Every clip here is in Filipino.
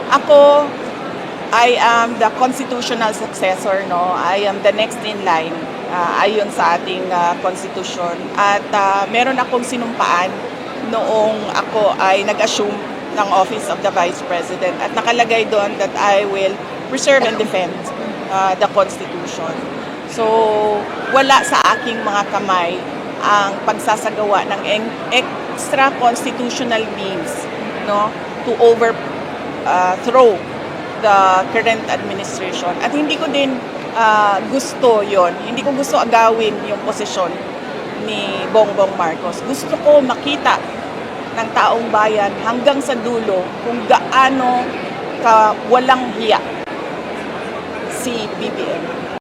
Ako, I am the constitutional successor, no? I am the next in line ayon sa ating constitution. At meron akong sinumpaan noong ako ay nag-assume ng Office of the Vice President. At nakalagay doon that I will preserve and defend the Constitution. So, wala sa aking mga kamay ang pagsasagawa ng extra constitutional means, no, to overthrow the current administration. At hindi ko din gusto yon. Hindi ko gusto agawin yung posisyon ni Bongbong Marcos. Gusto ko makita ng taong bayan hanggang sa dulo kung gaano ka walang hiya si BBM.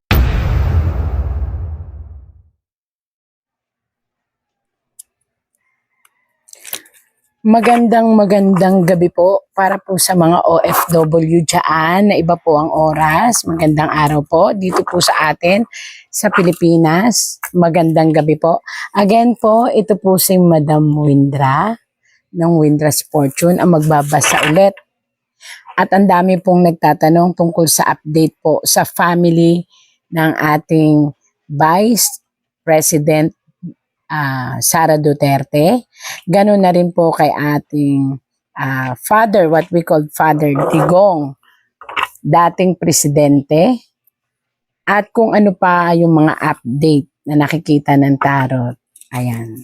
Magandang gabi po para po sa mga OFW dyan na iba po ang oras. Magandang araw po dito po sa atin sa Pilipinas. Magandang gabi po. Again po, ito po si Madam Windra ng Windra's Fortune ang magbabasa ulit. At ang dami pong nagtatanong tungkol sa update po sa family ng ating Vice President Sara Duterte. Ganun na rin po kay ating father, what we call Father Digong, dating presidente. At kung ano pa yung mga update na nakikita ng tarot. Ayan.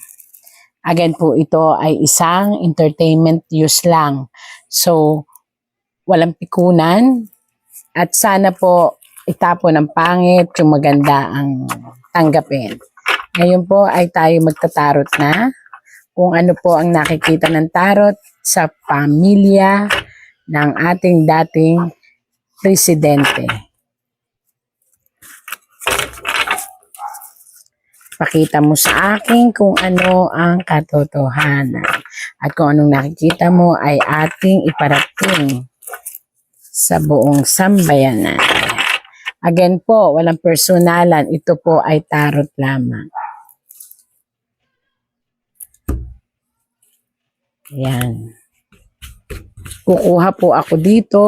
Again po, ito ay isang entertainment use lang. So, walang pikunan. At sana po itapon ang pangit, yung maganda ang tanggapin. Ngayon po ay tayo magtatarot na kung ano po ang nakikita ng tarot sa pamilya ng ating dating presidente. Pakita mo sa akin kung ano ang katotohanan at kung anong nakikita mo ay ating iparating sa buong sambayanan. Again po, walang personalan. Ito po ay tarot lamang. Ayan. Kukuha po ako dito.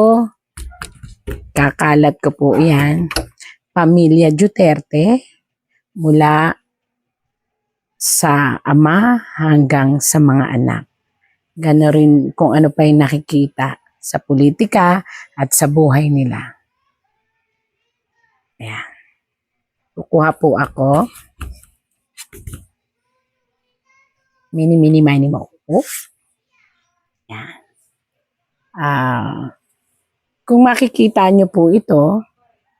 Kakalat ko po yan. Pamilya Duterte mula sa ama hanggang sa mga anak. Gano'n rin kung ano pa yung nakikita sa politika at sa buhay nila. Ayan. Kukuha po ako. Mini, mo. Ayan. Kung makikita nyo po ito,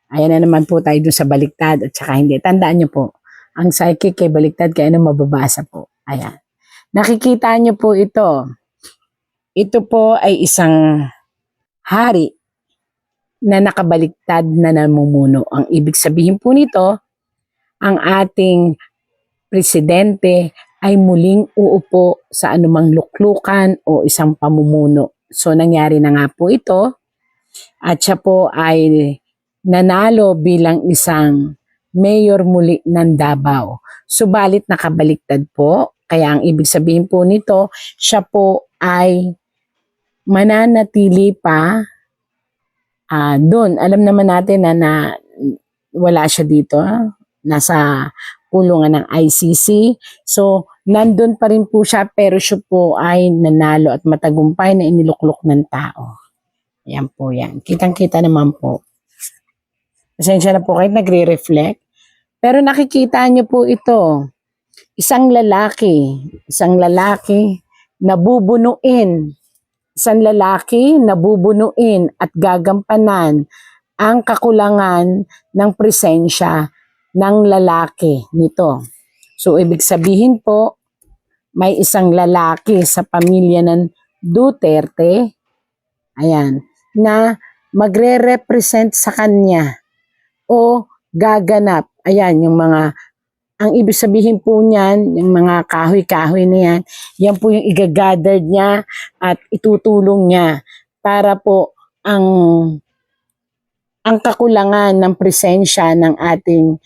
ayan na naman po tayo dun sa baliktad at saka hindi. Tandaan nyo po, ang psychic kay baliktad kaya ano mababasa po. Ayan. Nakikita nyo po ito. Ito po ay isang hari na nakabaliktad na namumuno. Ang ibig sabihin po nito, ang ating presidente ay muling uupo sa anumang luklukan o isang pamumuno. So nangyari na nga po ito at siya po ay nanalo bilang isang mayor muli ng Davao. Subalit nakabaliktad po, kaya ang ibig sabihin po nito, siya po ay mananatili pa doon. Alam naman natin na wala siya dito, nasa kulungan ng ICC. So, nandun pa rin po siya pero siya po ay nanalo at matagumpay na iniluklok ng tao. Ayan po yan. Kitang-kita naman po. Pasensya na po kayo, nagre-reflect. Pero nakikita niyo po ito. Isang lalaki nabubunuin. Isang lalaki nabubunuin at gagampanan ang kakulangan ng presensya ng lalaki nito. So, ibig sabihin po, may isang lalaki sa pamilya ng Duterte, ayan, na magre-represent sa kanya o gaganap. Ayan, yung mga, ang ibig sabihin po niyan, yung mga kahoy-kahoy na yan, yan po yung igagather niya at itutulong niya para po ang kakulangan ng presensya ng ating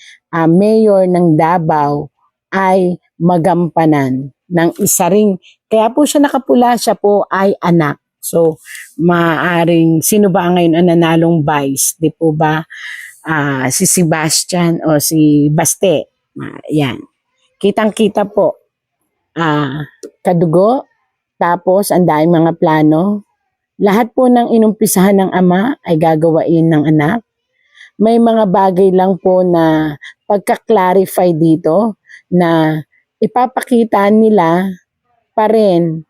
mayor ng Davao ay magampanan ng isa ring, kaya po siya nakapula, siya po ay anak. So, maaring, sino ba ang ngayon ang nanalong vice? Di po ba si Sebastian o si Baste? Yan. Kitang-kita po. Kadugo, tapos ang daming mga plano. Lahat po ng inumpisahan ng ama ay gagawain ng anak. May mga bagay lang po na pagka-clarify dito na ipapakita nila pa rin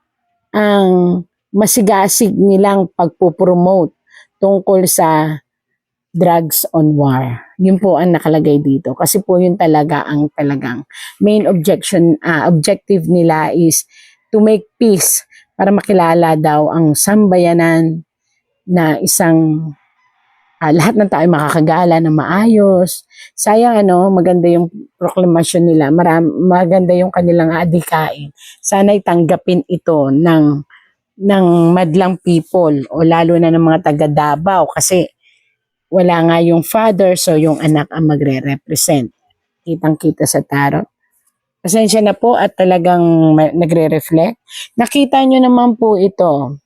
ang masigasig nilang pagpupromote tungkol sa drugs on war. Yun po ang nakalagay dito. Kasi po yun talaga ang talagang main objective nila is to make peace para makilala daw ang sambayanan na isang lahat ng tao ay makakagala na maayos. Sayang maganda yung proklamasyon nila. Maganda yung kanilang adikain. Sana'y tanggapin ito ng madlang people o lalo na ng mga taga Davao kasi wala nga yung father so yung anak ang magre-represent. Kitang-kita sa tarot. Pasensya na po at talagang nagre-reflect. Nakita nyo naman po ito.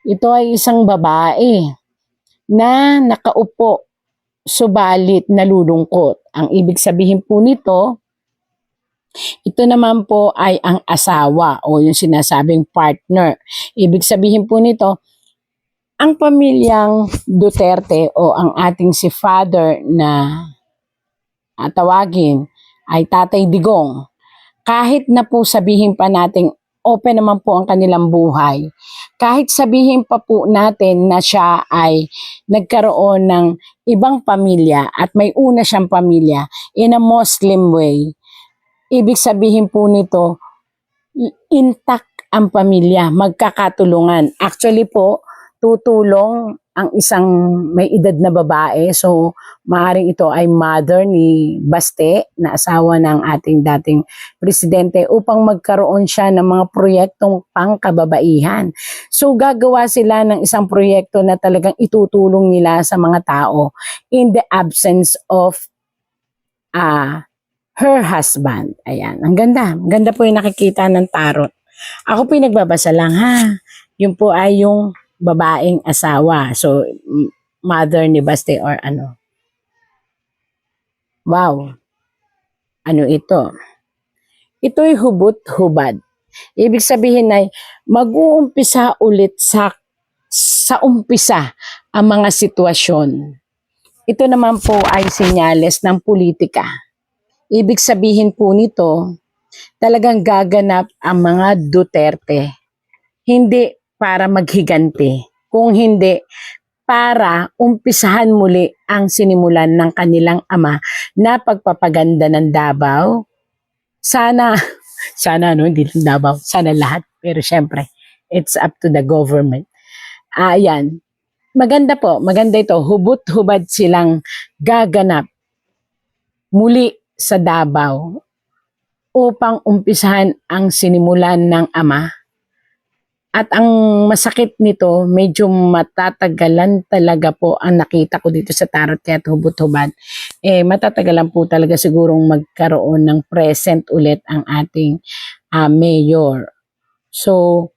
Ito ay isang babae na nakaupo, subalit nalulungkot. Ang ibig sabihin po nito, ito naman po ay ang asawa o yung sinasabing partner. Ibig sabihin po nito, ang pamilyang Duterte o ang ating si father na tawagin ay Tatay Digong, kahit na po sabihin pa natin open naman po ang kanilang buhay, kahit sabihin pa po natin na siya ay nagkaroon ng ibang pamilya at may una siyang pamilya in a Muslim way, ibig sabihin po nito, intact ang pamilya, magkakatulungan. Actually po, tutulong ang isang may edad na babae. So, maaaring ito ay mother ni Baste, na asawa ng ating dating presidente, upang magkaroon siya ng mga proyektong pangkababaihan. So, gagawa sila ng isang proyekto na talagang itutulong nila sa mga tao in the absence of her husband. Ayan, ang ganda. Ganda po yung nakikita ng tarot. Ako po yung nagbabasa lang ha. Yun po ay yung babaeng asawa. So, mother ni Baste or ano. Wow. Ano ito? Ito'y hubot-hubad. Ibig sabihin ay mag-uumpisa ulit sa umpisa ang mga sitwasyon. Ito naman po ay senyales ng politika. Ibig sabihin po nito, talagang gaganap ang mga Duterte. Hindi para maghiganti, kung hindi para umpisahan muli ang sinimulan ng kanilang ama na pagpapaganda ng Davao. Sana hindi lang Davao, sana lahat. Pero syempre, it's up to the government. Ayan, maganda po, maganda ito. Hubot-hubad silang gaganap muli sa Davao upang umpisahan ang sinimulan ng ama. At ang masakit nito, medyo matatagalan talaga po ang nakita ko dito sa tarot kaya hubot-hubad. Matatagalan po talaga sigurong magkaroon ng present ulit ang ating mayor. So,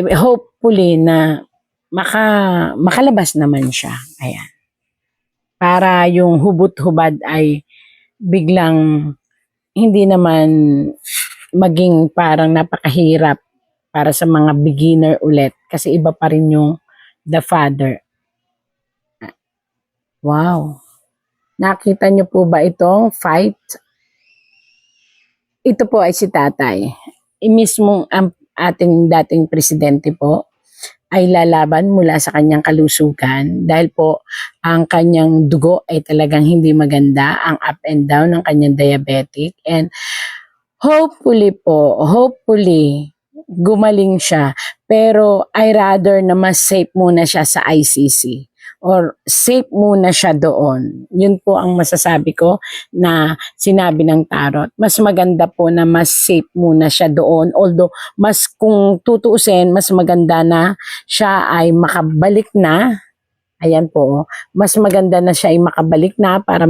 hopefully na makalabas naman siya. Ayan. Para yung hubot-hubad ay biglang hindi naman maging parang napakahirap para sa mga beginner ulit. Kasi iba pa rin yung the father. Wow. Nakita niyo po ba itong fight? Ito po ay si tatay. Mismong ang ating dating presidente po ay lalaban mula sa kanyang kalusugan dahil po ang kanyang dugo ay talagang hindi maganda, ang up and down ng kanyang diabetic, and hopefully gumaling siya, pero I rather na mas safe muna siya sa ICC or safe muna siya doon. Yun po ang masasabi ko na sinabi ng tarot. Mas maganda po na mas safe muna siya doon, although mas kung tutuusin, mas maganda na siya ay makabalik na. Ayan po, mas maganda na siya ay makabalik na para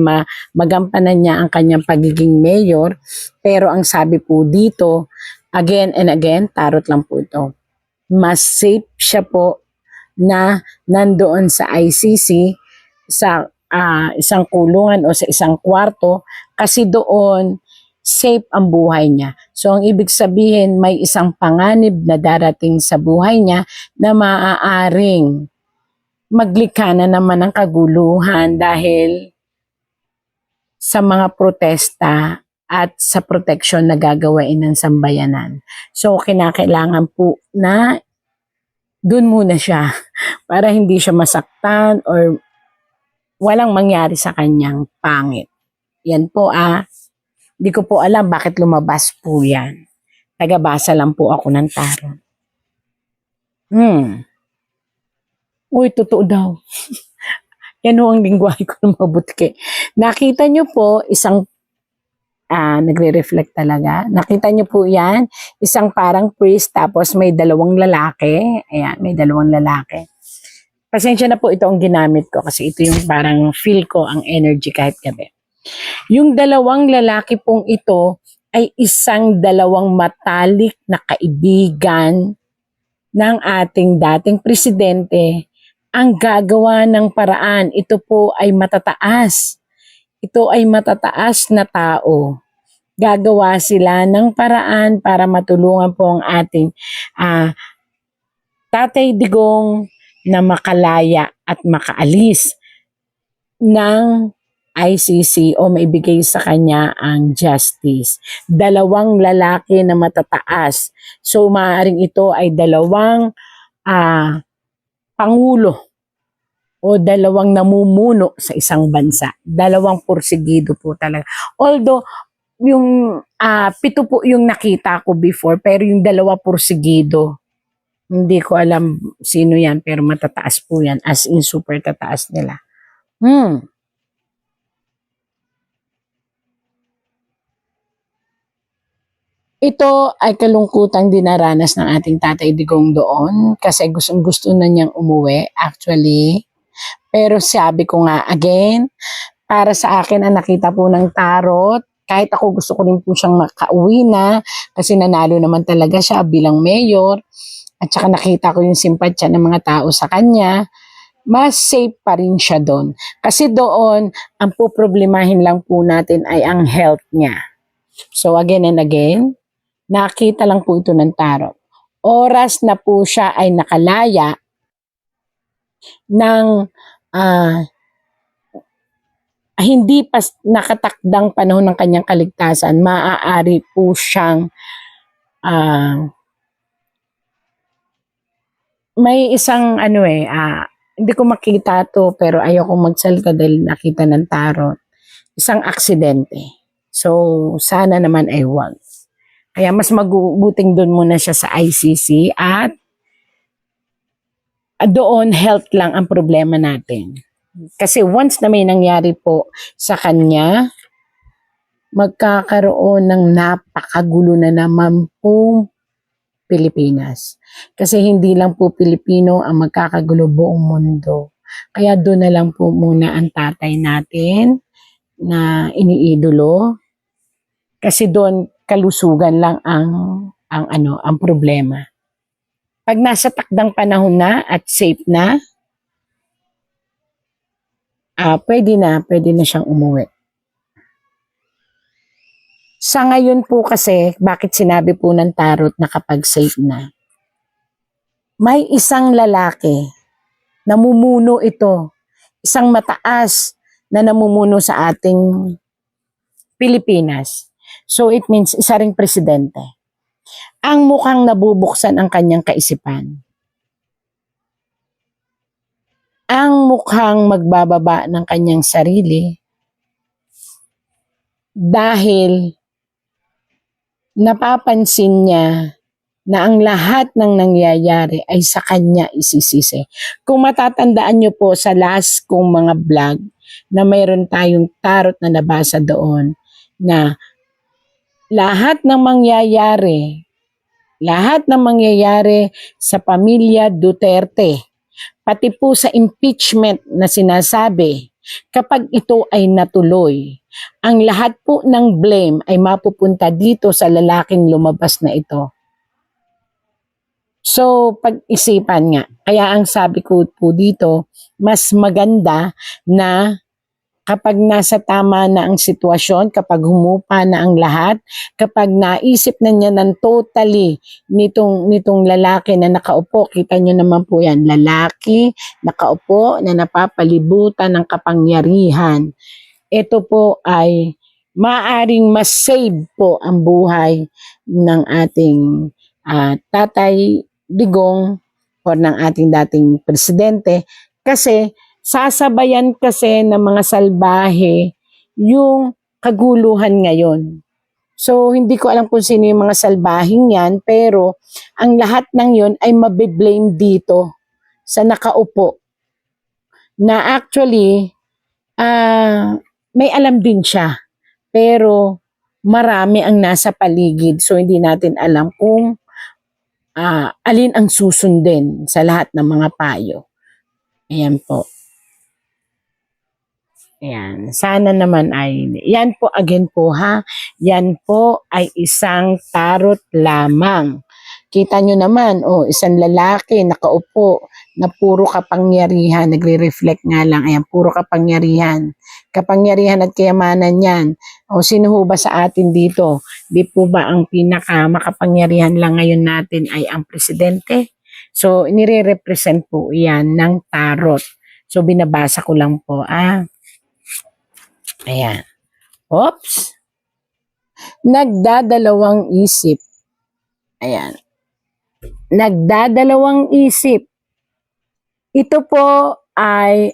magampanan niya ang kanyang pagiging mayor. Pero ang sabi po dito, again and again, tarot lang po ito. mas safe siya po na nandoon sa ICC sa isang kulungan o sa isang kwarto kasi doon safe ang buhay niya. So ang ibig sabihin may isang panganib na darating sa buhay niya na maaaring maglikha na naman ng kaguluhan dahil sa mga protesta at sa proteksyon na gagawain ng sambayanan. So kinakailangan po na dun muna siya para hindi siya masaktan or walang mangyari sa kanyang pangit. Yan po Hindi ko po alam bakit lumabas po yan. Tagabasa lang po ako ng tarot. Uy, totoo daw. Yan ho ang lingwahe ko ng mabuti. Nakita nyo po, isang, nagre-reflect talaga. Nakita nyo po yan, isang parang priest, tapos may dalawang lalaki. Ayan, may dalawang lalaki. Pasensya na po ito ang ginamit ko kasi ito yung parang feel ko ang energy kahit gabi. Yung dalawang lalaki pong ito ay dalawang matalik na kaibigan ng ating dating presidente. Ang gagawa ng paraan, ito po ay matataas. Ito ay matataas na tao. Gagawa sila ng paraan para matulungan po ang ating Tatay Digong na makalaya at makaalis ng ICC o maibigay sa kanya ang justice. Dalawang lalaki na matataas. So maaaring ito ay dalawang pangulo o dalawang namumuno sa isang bansa. Dalawang porsigido po talaga. Although yung 7 po yung nakita ko before pero yung 2 porsigido. Hindi ko alam sino yan pero matataas po yan as in super tataas nila. Ito ay kalungkutang dinaranas ng ating Tatay Digong doon kasi gustong-gusto na niyang umuwi actually. Pero sabi ko nga again, para sa akin ang nakita po ng tarot, kahit ako gusto ko rin po siyang makauwi na kasi nanalo naman talaga siya bilang mayor at saka nakita ko yung simpatsya ng mga tao sa kanya, mas safe pa rin siya doon. Kasi doon, ang poproblemahin lang po natin ay ang health niya. So again and again, nakita lang po ito ng tarot. Oras na po siya ay nakalaya ng hindi pa nakatakdang panahon ng kanyang kaligtasan, maaari po siyang may isang hindi ko makita to pero ayoko magsalita dahil nakita ng tarot. Isang aksidente. So sana naman ay wag. Kaya mas mabuting doon muna siya sa ICC at doon health lang ang problema natin. Kasi once na may nangyari po sa kanya, magkakaroon ng napakagulo na naman po Pilipinas. Kasi hindi lang po Pilipino ang magkakagulo buong mundo. Kaya doon na lang po muna ang tatay natin na iniidolo. Kasi doon kalusugan lang ang problema. Pag nasa takdang panahon na at safe na, pwede na siyang umuwi. Sa ngayon po kasi, bakit sinabi po ng tarot na kapag safe na? May isang lalaki, namumuno ito, isang mataas na namumuno sa ating Pilipinas. So it means isa ring presidente. Ang mukhang nabubuksan ang kanyang kaisipan. Ang mukhang magbababa ng kanyang sarili dahil napapansin niya na ang lahat ng nangyayari ay sa kanya isisisi. Kung matatandaan niyo po sa last kong mga vlog na mayroon tayong tarot na nabasa doon na lahat ng mangyayari sa pamilya Duterte, pati po sa impeachment na sinasabi, kapag ito ay natuloy, ang lahat po ng blame ay mapupunta dito sa lalaking lumabas na ito. So, pag-isipan nga. Kaya ang sabi ko po dito, mas maganda na kapag nasa tama na ang sitwasyon, kapag humupa na ang lahat, kapag naisip na niya ng totally nitong lalaki na nakaupo, kita nyo naman po yan, lalaki, nakaupo, na napapalibutan ng kapangyarihan. Ito po ay maaring mas save po ang buhay ng ating Tatay Digong o ng ating dating presidente kasi sasabayan kasi ng mga salbahe yung kaguluhan ngayon. So, hindi ko alam kung sino yung mga salbahing yan, pero ang lahat ng yon ay mabiblame dito sa nakaupo. Na actually, may alam din siya, pero marami ang nasa paligid. So, hindi natin alam kung alin ang susundin sa lahat ng mga payo. Ayan po. Ayan. Sana naman ay, yan po again po ha, yan po ay isang tarot lamang. Kita nyo naman, isang lalaki nakaupo na puro kapangyarihan, nagre-reflect nga lang, ayan, puro kapangyarihan. Kapangyarihan at kayamanan yan. Sino ho ba sa atin dito? Di po ba ang pinaka makapangyarihan lang ngayon natin ay ang presidente? So, nire-represent po yan ng tarot. So, binabasa ko lang po, Ayan. Oops. Nagdadalawang isip. Ayan. Nagdadalawang isip. Ito po ay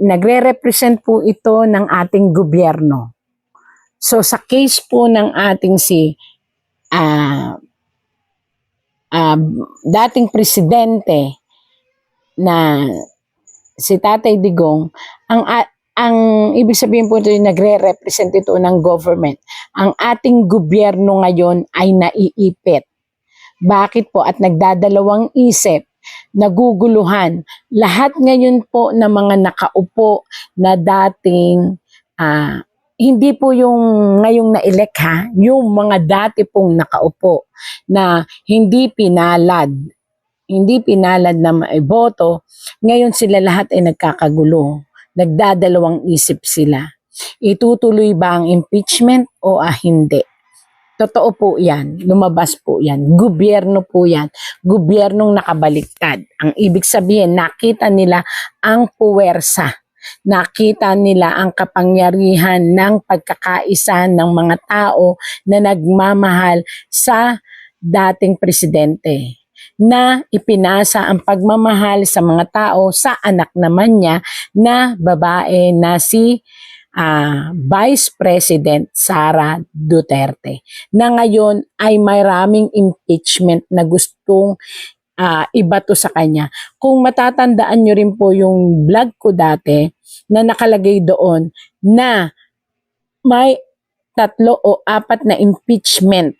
nagre-represent po ito ng ating gobyerno. So sa case po ng ating dating presidente na si Tatay Digong, ang ibig sabihin po ito yung nagre-represent ito ng government. Ang ating gobyerno ngayon ay naiipit. Bakit po? At nagdadalawang isip, naguguluhan. Lahat ngayon po ng mga nakaupo na dating, hindi po yung ngayong na-elect yung mga dati pong nakaupo na hindi pinalad na maiboto, ngayon sila lahat ay nagkakagulo. Nagdadalawang isip sila. Itutuloy ba ang impeachment o hindi? Totoo po yan. Lumabas po yan. Gobyerno po yan. Gobyernong nakabaliktad. Ang ibig sabihin, nakita nila ang puwersa. Nakita nila ang kapangyarihan ng pagkakaisa ng mga tao na nagmamahal sa dating presidente, na ipinasa ang pagmamahal sa mga tao sa anak naman niya na babae na si Vice President Sara Duterte, na ngayon ay maraming impeachment na gustong ibato sa kanya. Kung matatandaan nyo rin po yung vlog ko dati na nakalagay doon na may 3 o 4 na impeachment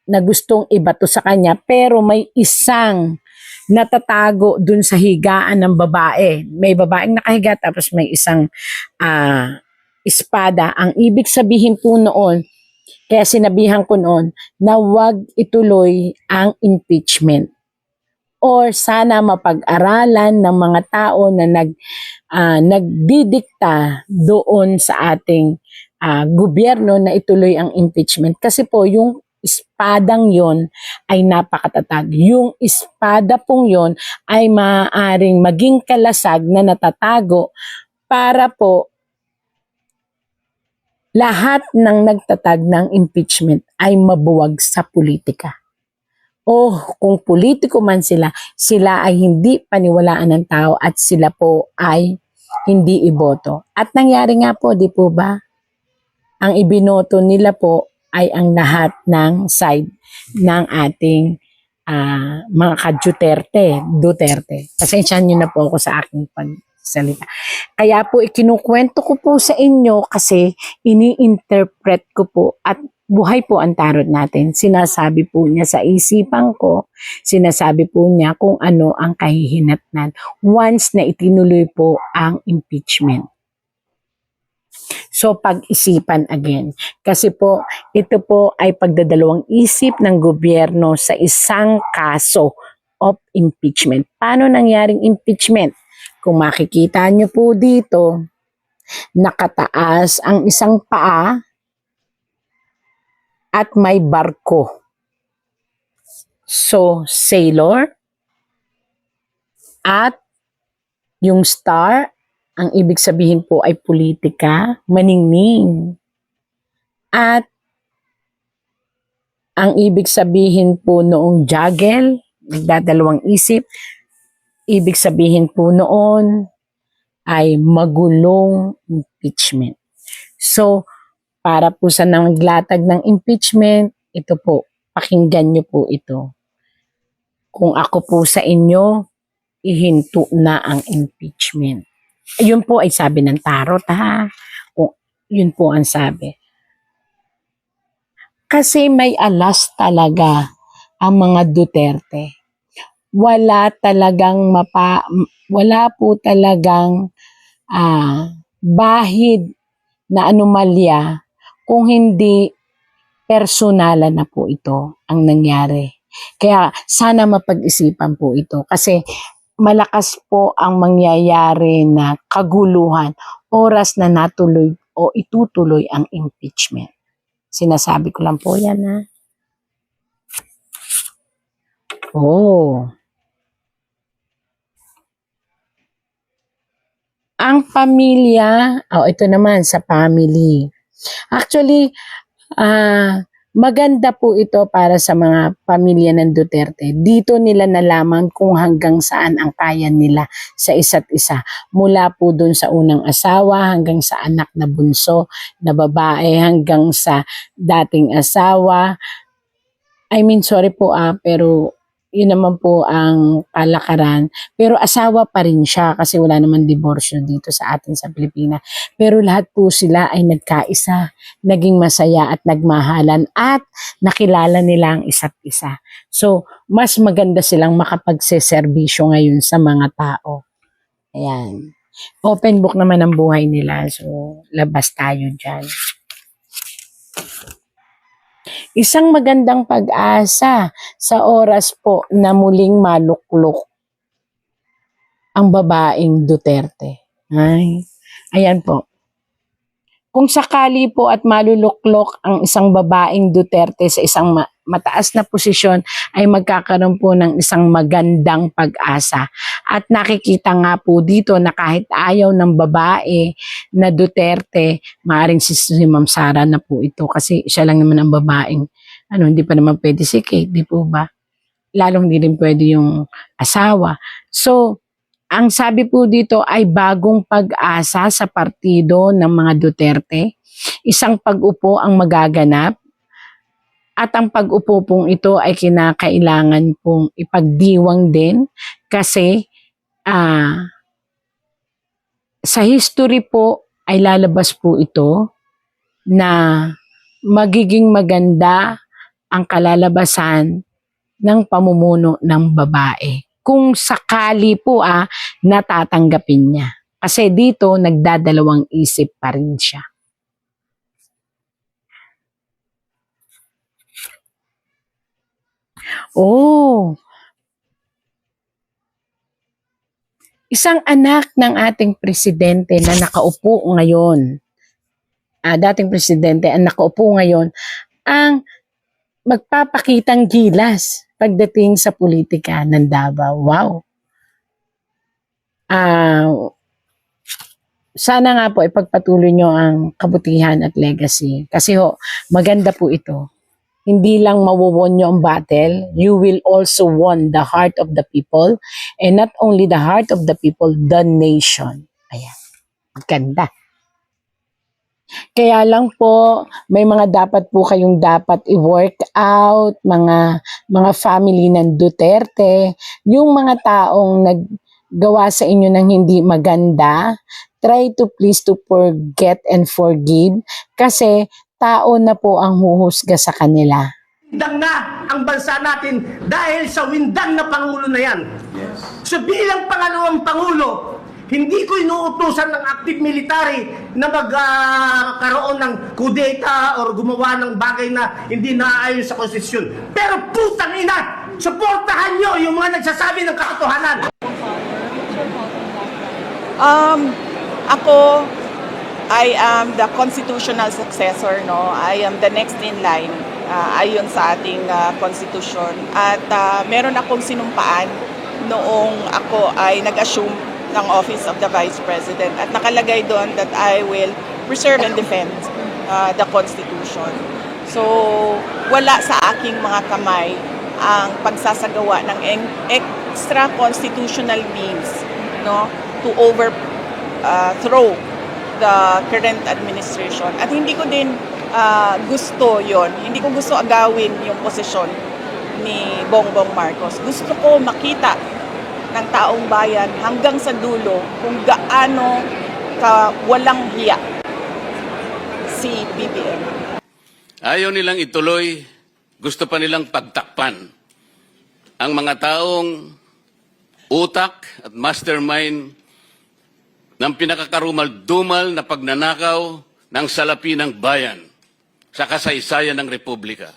na gustong ibato sa kanya, pero may isang natatago dun sa higaan ng babae. May babaeng nakahiga tapos may isang espada. Ang ibig sabihin po noon, kaya sinabihan ko noon na wag ituloy ang impeachment. Or sana mapag-aralan ng mga tao na nagdidikta doon sa ating gobyerno na ituloy ang impeachment. Kasi po yung espadang yon ay napakatatag. Yung espada pong yon ay maaaring maging kalasag na natatago para po lahat ng nagtatag ng impeachment ay mabuwag sa politika. O kung politiko man sila ay hindi paniwalaan ng tao at sila po ay hindi iboto. At nangyari nga po, di po ba? Ang ibinoto nila po ay ang lahat ng side ng ating mga ka-Duterte. Pasensyahan nyo na po ako sa aking pagsalita. Kaya po ikinukwento ko po sa inyo kasi ini-interpret ko po at buhay po ang tarot natin. Sinasabi po niya sa isipan ko, sinasabi po niya kung ano ang kahihinatnan once na itinuloy po ang impeachment. So pag-isipan again. Kasi po, ito po ay pagdadalawang isip ng gobyerno sa isang kaso of impeachment. Paano nangyaring impeachment? Kung makikita nyo po dito, nakataas ang isang paa at may barko. So, sailor at yung star, ang ibig sabihin po ay politika, maningning. At ang ibig sabihin po noong juggle, nagdadalawang isip, ibig sabihin po noon ay magulong impeachment. So, para po sa naglatag ng impeachment, ito po, pakinggan nyo po ito. Kung ako po sa inyo, ihinto na ang impeachment. Yun po ay sabi ng tarot, ha? O, yun po ang sabi. Kasi may alas talaga ang mga Duterte. Wala po talagang bahid na anomalya kung hindi personalan na po ito ang nangyari. Kaya sana mapag-isipan po ito kasi malakas po ang mangyayari na kaguluhan oras na natuloy o itutuloy ang impeachment. Sinasabi ko lang po yan, ha. Oh. Ang pamilya, ito naman sa family. Actually, maganda po ito para sa mga pamilya ng Duterte. Dito nila nalaman kung hanggang saan ang kaya nila sa isa't isa. Mula po dun sa unang asawa hanggang sa anak na bunso na babae hanggang sa dating asawa. Sorry po pero yun naman po ang kalakaran. Pero asawa pa rin siya kasi wala naman diborsyo dito sa atin sa Pilipinas. Pero lahat po sila ay nagkaisa, naging masaya at nagmahalan at nakilala nila ang isa't isa. So, mas maganda silang makapagseserbisyo ngayon sa mga tao. Ayan. Open book naman ang buhay nila. So, labas tayo dyan. Isang magandang pag-asa sa oras po na muling maluklok ang babaeng Duterte. Ayan po. Kung sakali po at maluluklok ang isang babaeng Duterte sa isang mataas na posisyon ay magkakaroon po ng isang magandang pag-asa. At nakikita nga po dito na kahit ayaw ng babae na Duterte, maaaring si Ma'am Sara na po ito kasi siya lang naman ang babaeng, hindi pa naman pwede si Kate, di po ba? Lalong hindi rin pwede yung asawa. So, ang sabi po dito ay bagong pag-asa sa partido ng mga Duterte. Isang pag-upo ang magaganap at ang pag-upo pong ito ay kinakailangan pong ipagdiwang din kasi sa history po ay lalabas po ito na magiging maganda ang kalalabasan ng pamumuno ng babae. Kung sakali po natatanggapin niya. Kasi dito nagdadalawang isip pa rin siya. Isang anak ng ating presidente na nakaupo ngayon, dating presidente ang nakaupo ngayon, ang magpapakitang gilas pagdating sa politika ng Davao. Wow! Sana nga po ipagpatuloy nyo ang kabutihan at legacy. Kasi maganda po ito. Hindi lang mawawon nyo ang battle, you will also won the heart of the people. And not only the heart of the people, the nation. Ayan. Maganda. Kaya lang po, may mga dapat po kayong dapat i-work out, mga family ng Duterte, yung mga taong naggawa sa inyo ng hindi maganda, try to please to forget and forgive kasi tao na po ang huhusga sa kanila. Windang na ang bansa natin dahil sa windang na Pangulo na yan. Yes. So bilang pangalawang Pangulo, hindi ko inuutusan ng active military na magkaroon ng kudeta or gumawa ng bagay na hindi naaayon sa konstitusyon. Pero putang ina, Suportahan nyo yung mga nagsasabi ng katotohanan. Ako, I am the constitutional successor, no? I am the next in line, ayon sa ating constitution. At meron akong sinumpaan noong ako ay nag-assume ng Office of the Vice President. At nakalagay doon that I will preserve and defend the Constitution. So, wala sa aking mga kamay ang pagsasagawa ng extra constitutional means, no, to overthrow the current administration. At hindi ko din gusto yon. Hindi ko gusto agawin yung posisyon ni Bongbong Marcos. Gusto ko makita ng taong bayan hanggang sa dulo kung gaano ka walang hiya si BBM. Ayaw nilang ituloy, gusto pa nilang pagtakpan ang mga taong utak at mastermind ng pinakakarumal-dumal na pagnanakaw ng salapi ng bayan sa kasaysayan ng Republika.